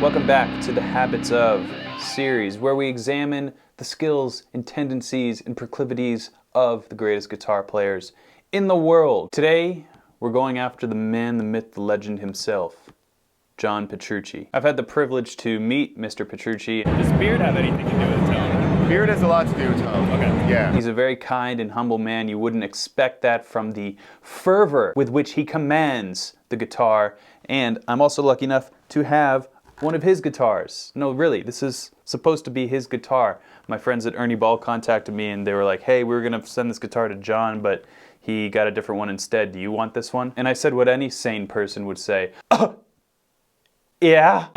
Welcome back to the Habits of series, where we examine the skills and tendencies and proclivities of the greatest guitar players in the world. Today, we're going after the man, the myth, the legend himself, John Petrucci. I've had the privilege to meet Mr. Petrucci. Does beard have anything to do with tone? Beard has a lot to do with tone. Okay. Yeah. He's a very kind and humble man. You wouldn't expect that from the fervor with which he commands the guitar. And I'm also lucky enough to have one of his guitars. No, really, this is supposed to be his guitar. My friends at Ernie Ball contacted me and they were like, hey, we were gonna send this guitar to John, but he got a different one instead. Do you want this one? And I said what any sane person would say. Yeah.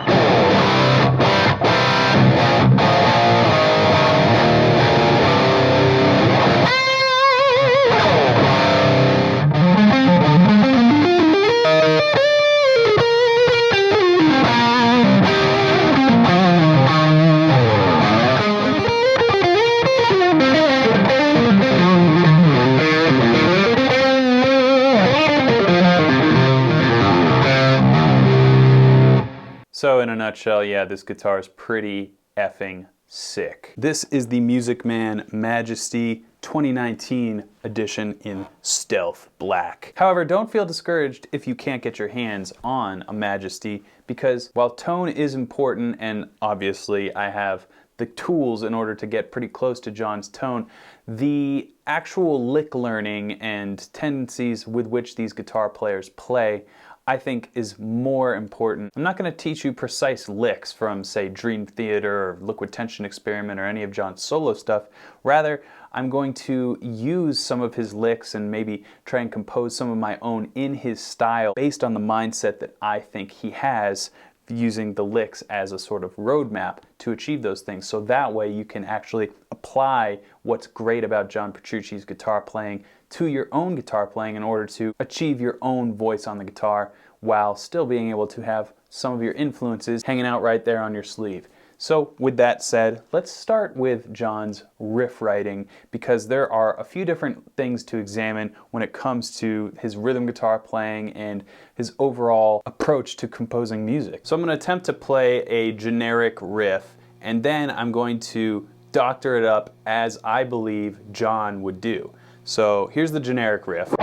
So in a nutshell, yeah, this guitar is pretty effing sick. This is the Music Man Majesty 2019 edition in Stealth Black. However, don't feel discouraged if you can't get your hands on a Majesty, because while tone is important, and obviously I have the tools in order to get pretty close to John's tone, the actual lick learning and tendencies with which these guitar players play, I think, is more important. I'm not going to teach you precise licks from, say, Dream Theater or Liquid Tension Experiment or any of John's solo stuff. Rather, I'm going to use some of his licks and maybe try and compose some of my own in his style based on the mindset that I think he has, using the licks as a sort of roadmap to achieve those things. So that way you can actually apply what's great about John Petrucci's guitar playing to your own guitar playing in order to achieve your own voice on the guitar while still being able to have some of your influences hanging out right there on your sleeve. So with that said, let's start with John's riff writing, because there are a few different things to examine when it comes to his rhythm guitar playing and his overall approach to composing music. So I'm going to attempt to play a generic riff, and then I'm going to doctor it up as I believe John would do. So here's the generic riff.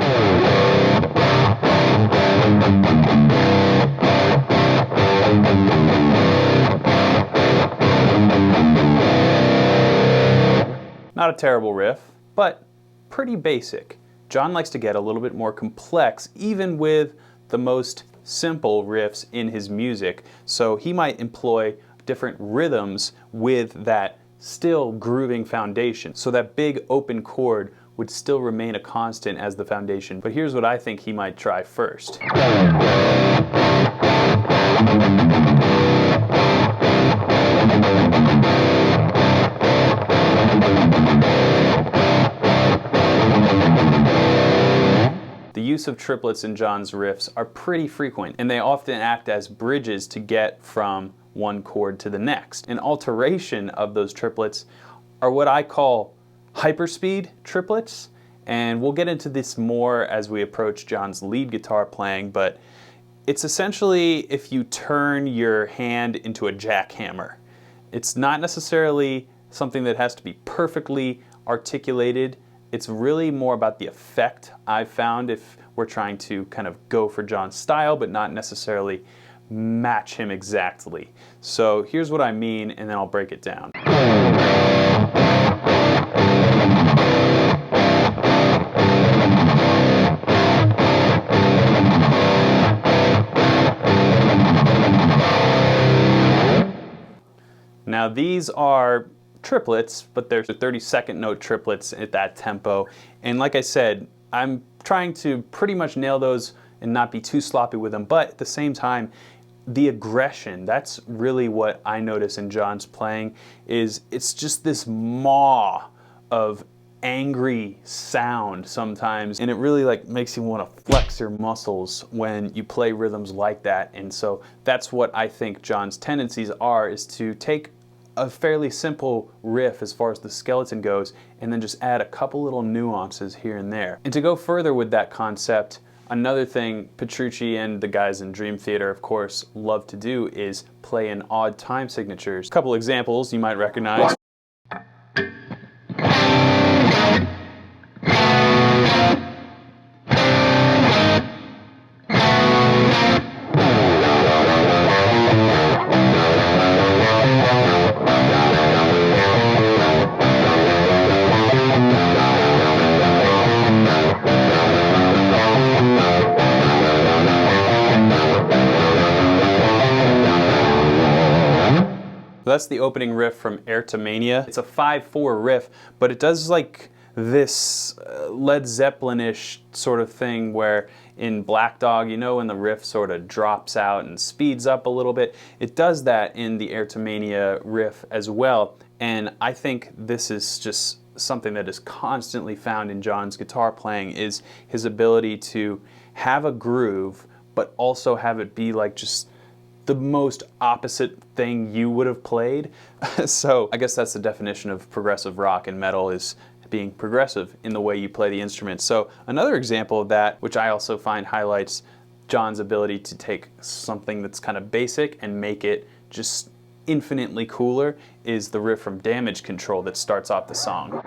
Not a terrible riff, but pretty basic. John likes to get a little bit more complex, even with the most simple riffs in his music. So he might employ different rhythms with that still grooving foundation. So that big open chord would still remain a constant as the foundation. But here's what I think he might try first. The use of triplets in John's riffs are pretty frequent, and they often act as bridges to get from one chord to the next. An alteration of those triplets are what I call hyperspeed triplets, and we'll get into this more as we approach John's lead guitar playing, but it's essentially if you turn your hand into a jackhammer. It's not necessarily something that has to be perfectly articulated. It's really more about the effect I've found if we're trying to kind of go for John's style but not necessarily match him exactly. So here's what I mean, and then I'll break it down. Now these are triplets, but they're 32nd note triplets at that tempo. And like I said, I'm trying to pretty much nail those and not be too sloppy with them, but at the same time, the aggression, that's really what I notice in John's playing, is it's just this maw of angry sound sometimes, and it really like makes you want to flex your muscles when you play rhythms like that. And so that's what I think John's tendencies are, is to take a fairly simple riff as far as the skeleton goes, and then just add a couple little nuances here and there. And to go further with that concept, Another thing Petrucci and the guys in Dream Theater, of course, love to do is play in odd time signatures. A couple examples you might recognize. So that's the opening riff from Air to Mania. It's a 5/4 riff, but it does like this Led Zeppelin-ish sort of thing where in Black Dog, you know, when the riff sort of drops out and speeds up a little bit, it does that in the Air to Mania riff as well. And I think this is just something that is constantly found in John's guitar playing, is his ability to have a groove, but also have it be like just the most opposite thing you would have played. So I guess that's the definition of progressive rock and metal, is being progressive in the way you play the instrument. So another example of that, which I also find highlights John's ability to take something that's kind of basic and make it just infinitely cooler, is the riff from Damage Control that starts off the song.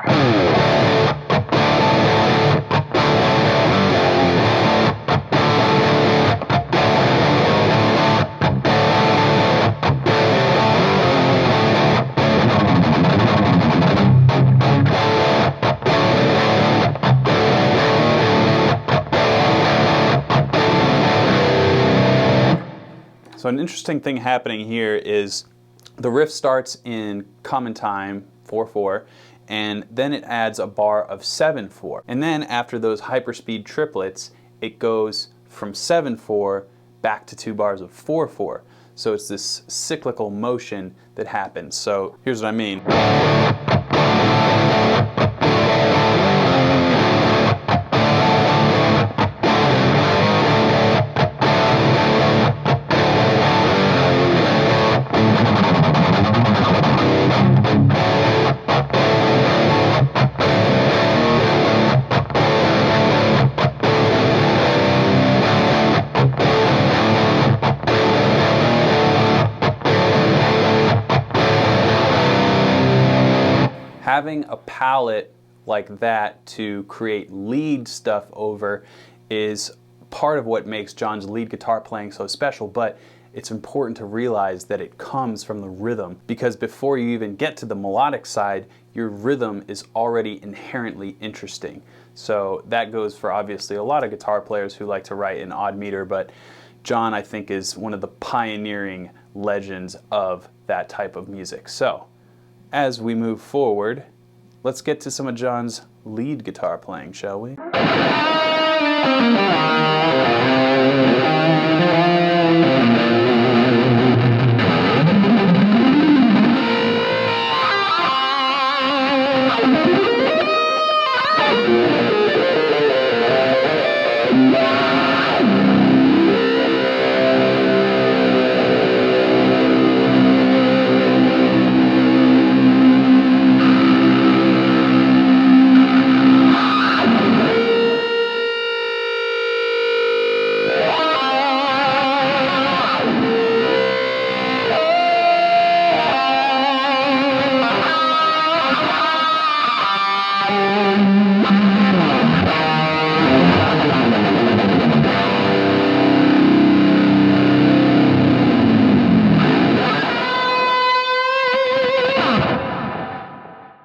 So an interesting thing happening here is the riff starts in common time, 4/4, and then it adds a bar of 7/4. And then after those hyperspeed triplets, it goes from 7/4 back to 2 bars of 4/4. So it's this cyclical motion that happens. So here's what I mean. Having a palette like that to create lead stuff over is part of what makes John's lead guitar playing so special, but it's important to realize that it comes from the rhythm, because before you even get to the melodic side, your rhythm is already inherently interesting. So that goes for obviously a lot of guitar players who like to write in odd meter, but John, I think, is one of the pioneering legends of that type of music. So as we move forward, let's get to some of John's lead guitar playing, shall we?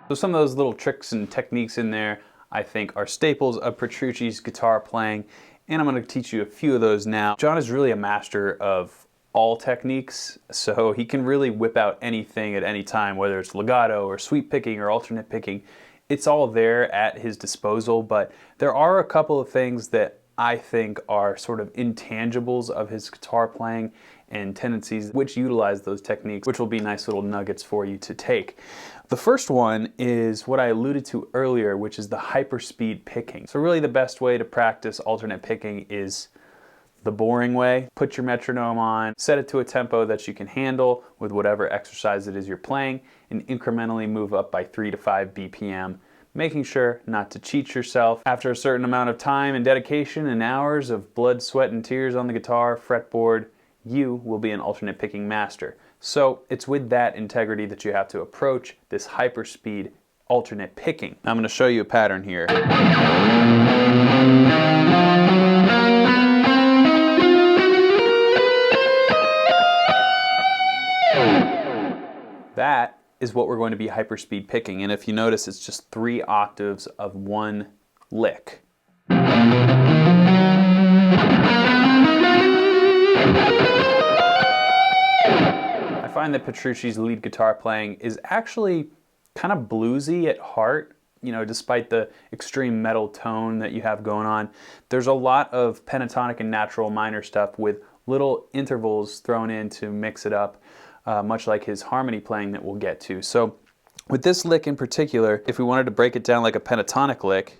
So some of those little tricks and techniques in there, I think, are staples of Petrucci's guitar playing, and I'm going to teach you a few of those now. John is really a master of all techniques, so he can really whip out anything at any time, whether it's legato or sweep picking or alternate picking. It's all there at his disposal, but there are a couple of things that I think are sort of intangibles of his guitar playing and tendencies which utilize those techniques, which will be nice little nuggets for you to take. The first one is what I alluded to earlier, which is the hyperspeed picking. So really the best way to practice alternate picking is the boring way. Put your metronome on, set it to a tempo that you can handle with whatever exercise it is you're playing, and incrementally move up by 3 to 5 BPM making sure not to cheat yourself. After a certain amount of time and dedication and hours of blood, sweat, and tears on the guitar fretboard, you will be an alternate picking master. So it's with that integrity that you have to approach this hyperspeed alternate picking. Now I'm going to show you a pattern here. That is what we're going to be hyperspeed picking, and if you notice, it's just 3 octaves of one lick. I find that Petrucci's lead guitar playing is actually kind of bluesy at heart, you know, despite the extreme metal tone that you have going on. There's a lot of pentatonic and natural minor stuff with little intervals thrown in to mix it up. Much like his harmony playing that we'll get to. So with this lick in particular, if we wanted to break it down like a pentatonic lick,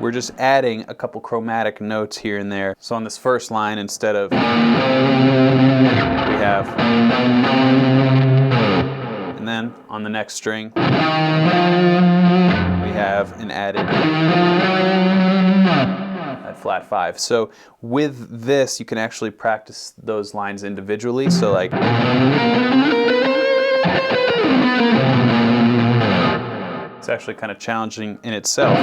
we're just adding a couple chromatic notes here and there. So on this first line, instead of, we have, and then on the next string, we have an added flat 5. So with this, you can actually practice those lines individually. So like, it's actually kind of challenging in itself.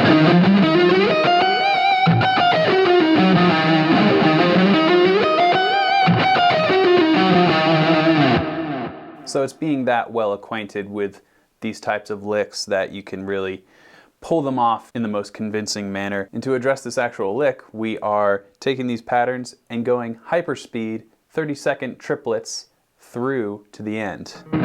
So it's being that well acquainted with these types of licks that you can really pull them off in the most convincing manner. And to address this actual lick, we are taking these patterns and going hyperspeed, 30-second triplets through to the end. And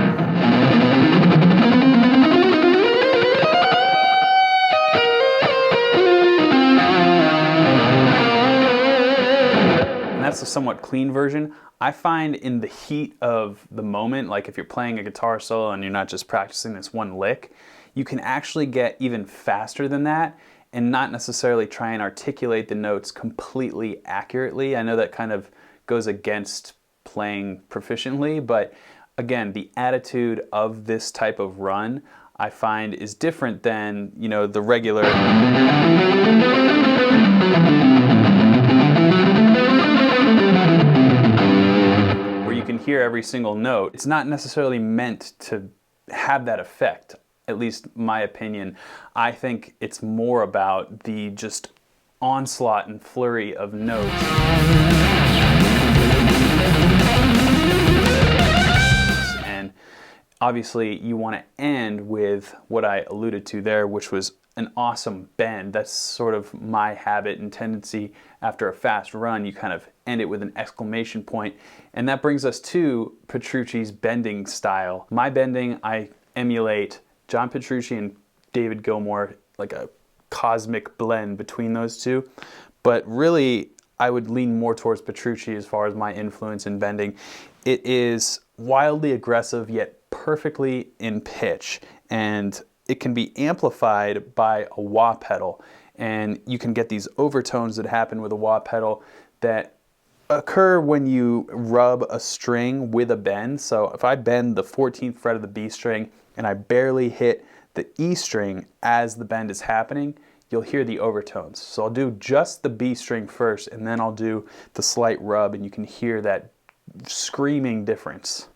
that's a somewhat clean version. I find in the heat of the moment, like if you're playing a guitar solo and you're not just practicing this one lick, you can actually get even faster than that and not necessarily try and articulate the notes completely accurately. I know that kind of goes against playing proficiently, but again, the attitude of this type of run I find is different than, you know, the regular where you can hear every single note. It's not necessarily meant to have that effect. At least my opinion. I think it's more about the just onslaught and flurry of notes. And obviously you want to end with what I alluded to there, which was an awesome bend. That's sort of my habit and tendency after a fast run. You kind of end it with an exclamation point. And that brings us to Petrucci's bending style. My bending, I emulate John Petrucci and David Gilmour, like a cosmic blend between those two. But really, I would lean more towards Petrucci as far as my influence in bending. It is wildly aggressive, yet perfectly in pitch. And it can be amplified by a wah pedal. And you can get these overtones that happen with a wah pedal that occur when you rub a string with a bend. So if I bend the 14th fret of the B string, and I barely hit the E string as the bend is happening, you'll hear the overtones. So I'll do just the B string first, and then I'll do the slight rub, and you can hear that screaming difference.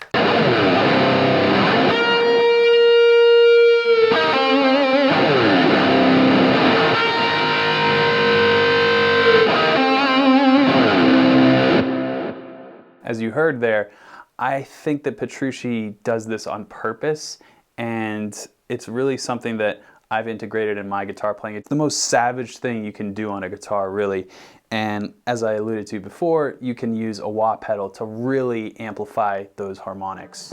As you heard there, I think that Petrucci does this on purpose, and it's really something that I've integrated in my guitar playing. It's the most savage thing you can do on a guitar, really. And as I alluded to before, you can use a wah pedal to really amplify those harmonics.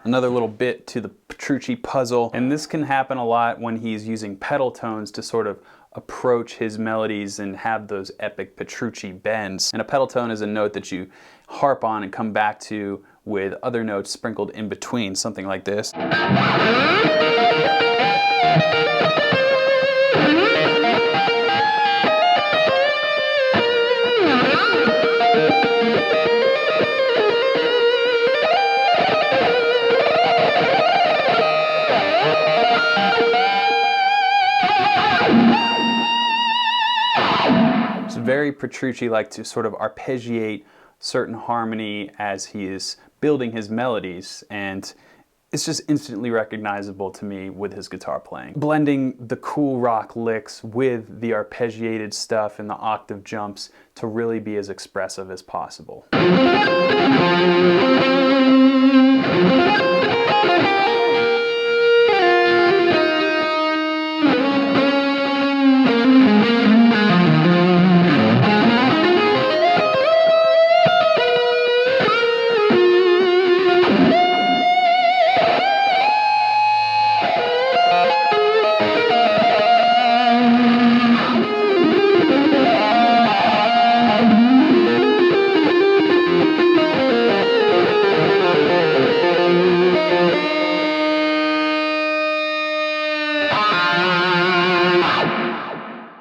Another little bit to the Petrucci puzzle, and this can happen a lot when he's using pedal tones to sort of approach his melodies and have those epic Petrucci bends. And a pedal tone is a note that you harp on and come back to with other notes sprinkled in between, something like this. It's very Petrucci-like to sort of arpeggiate certain harmony as he is building his melodies, and it's just instantly recognizable to me with his guitar playing. Blending the cool rock licks with the arpeggiated stuff and the octave jumps to really be as expressive as possible.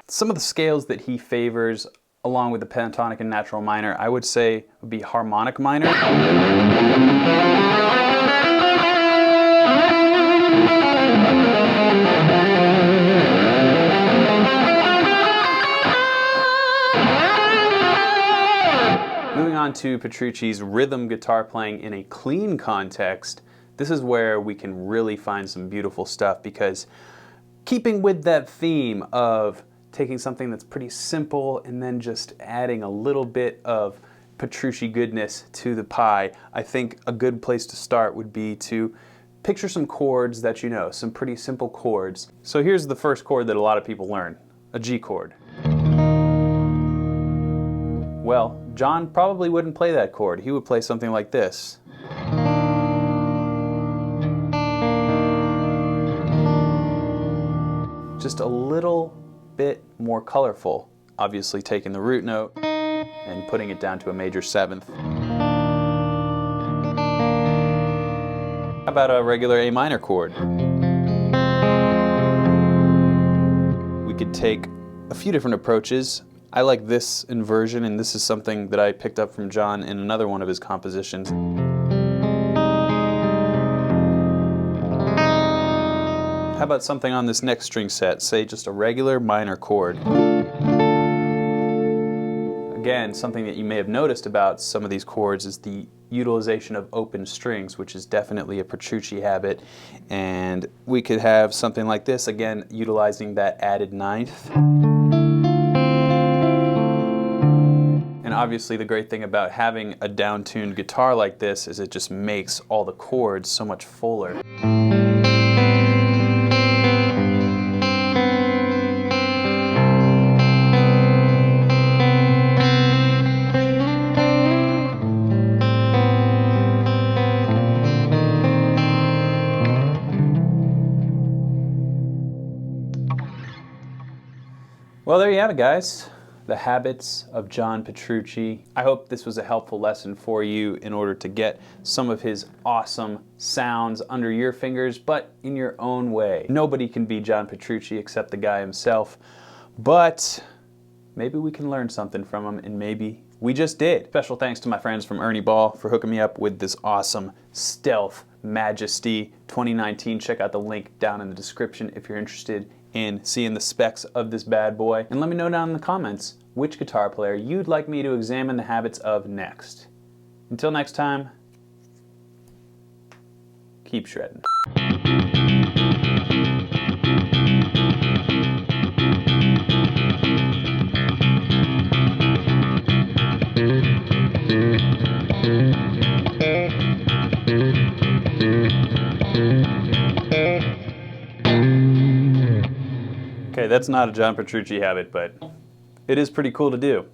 Some of the scales that he favors, along with the pentatonic and natural minor, I would say would be harmonic minor. Moving on to Petrucci's rhythm guitar playing in a clean context, this is where we can really find some beautiful stuff, because keeping with that theme of taking something that's pretty simple and then just adding a little bit of Petrucci goodness to the pie, I think a good place to start would be to picture some chords that you know, some pretty simple chords. So here's the first chord that a lot of people learn, a G chord. Well, John probably wouldn't play that chord. He would play something like this. Just a little bit more colorful, obviously taking the root note and putting it down to a major seventh. How about a regular A minor chord? We could take a few different approaches. I like this inversion, and this is something that I picked up from John in another one of his compositions. How about something on this next string set, say just a regular minor chord? Again, something that you may have noticed about some of these chords is the utilization of open strings, which is definitely a Petrucci habit. And we could have something like this, again, utilizing that added ninth. And obviously the great thing about having a down-tuned guitar like this is it just makes all the chords so much fuller. Well, there you have it, guys. The habits of John Petrucci. I hope this was a helpful lesson for you in order to get some of his awesome sounds under your fingers, but in your own way. Nobody can be John Petrucci except the guy himself, but maybe we can learn something from him, and maybe we just did. Special thanks to my friends from Ernie Ball for hooking me up with this awesome Stealth Majesty 2019. Check out the link down in the description if you're interested in seeing the specs of this bad boy. And let me know down in the comments which guitar player you'd like me to examine the habits of next. Until next time, keep shredding. Okay, that's not a John Petrucci habit, but it is pretty cool to do.